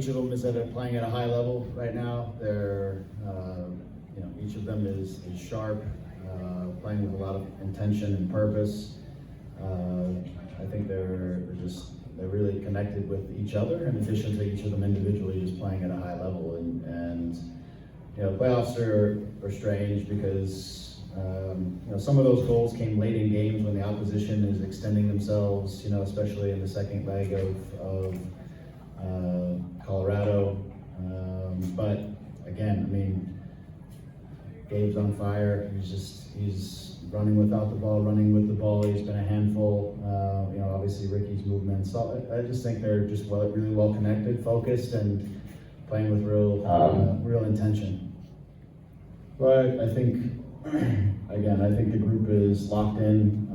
each of them is playing at a high level right now. They're, each of them is sharp, playing with a lot of intention and purpose. I think they're really connected with each other, in addition to each of them individually just playing at a high level. And playoffs are strange because some of those goals came late in games when the opposition is extending themselves, especially in the second leg of Colorado. But again, Gabe's on fire. He's running without the ball, running with the ball. He's been a handful. Obviously Ricky's movements. So I just think they're just really well connected, focused, and playing with real intention. But I think the group is locked in.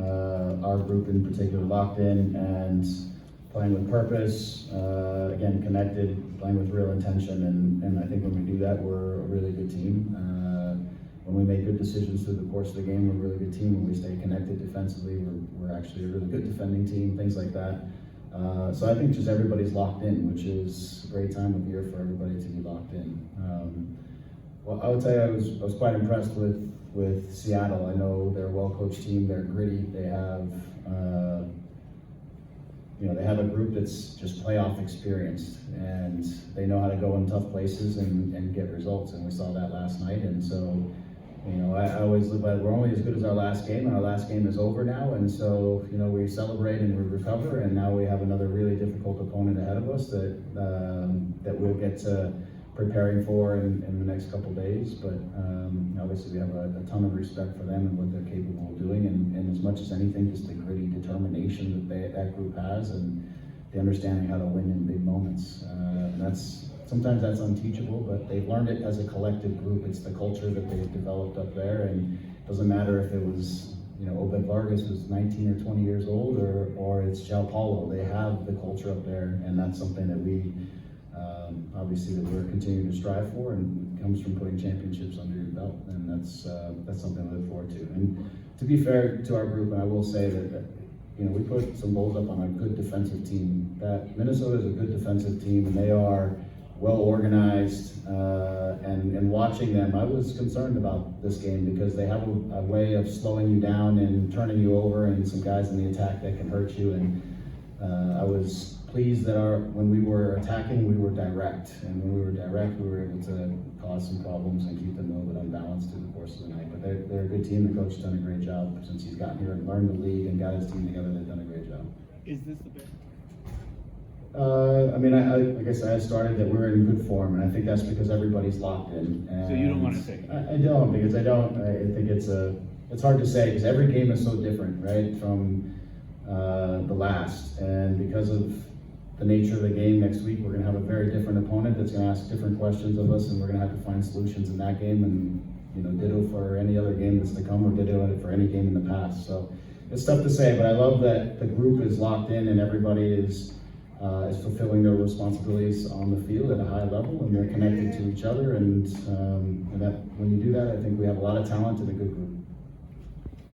Our group in particular locked in and playing with purpose. Again, connected, playing with real intention, and I think when we do that, we're a really good team. When we make good decisions through the course of the game, we're a really good team. When we stay connected defensively, we're actually a really good defending team, things like that. So I think just everybody's locked in, which is a great time of year for everybody to be locked in. Well, I would say I was quite impressed with Seattle. I know they're a well-coached team, they're gritty, they have a group that's just playoff experienced, and they know how to go in tough places and get results, and we saw that last night. And so, I always live by, we're only as good as our last game, and our last game is over now, and so, we celebrate and we recover, and now we have another really difficult opponent ahead of us that we'll get to preparing for in the next couple days. But obviously we have a ton of respect for them and what they're capable of doing, and as much as anything, just the gritty determination that group has, and the understanding how to win in big moments. And sometimes that's unteachable, but they've learned it as a collective group. It's the culture that they've developed up there, and it doesn't matter if it was Obed Vargas was 19 or 20 years old, or it's João Paulo. They have the culture up there, and that's something that we obviously that we're continuing to strive for, and it comes from putting championships under your belt, and that's something to look forward to. And to be fair to our group, and I will say that we put some goals up on a good defensive team. That Minnesota is a good defensive team, and they are well organized. And watching them, I was concerned about this game because they have a way of slowing you down and turning you over, and some guys in the attack that can hurt you. And I was pleased that when we were attacking, we were direct, and when we were direct, we were able to cause some problems and keep them a little bit unbalanced through the course of the night. But they're a good team. The coach has done a great job since he's gotten here and learned the league and got his team together. They've done a great job. Is this the best? I guess I started that we're in good form, and I think that's because everybody's locked in. And so you don't want to take it? I don't, because I think it's hard to say because every game is so different, right, from the last. And because of the nature of the game next week, we're going to have a very different opponent that's going to ask different questions of us, and we're going to have to find solutions in that game, and ditto for any other game that's to come, or ditto it for any game in the past. So it's tough to say, but I love that the group is locked in and everybody is fulfilling their responsibilities on the field at a high level, and they're connected to each other, and that when you do that, I think we have a lot of talent and a good group.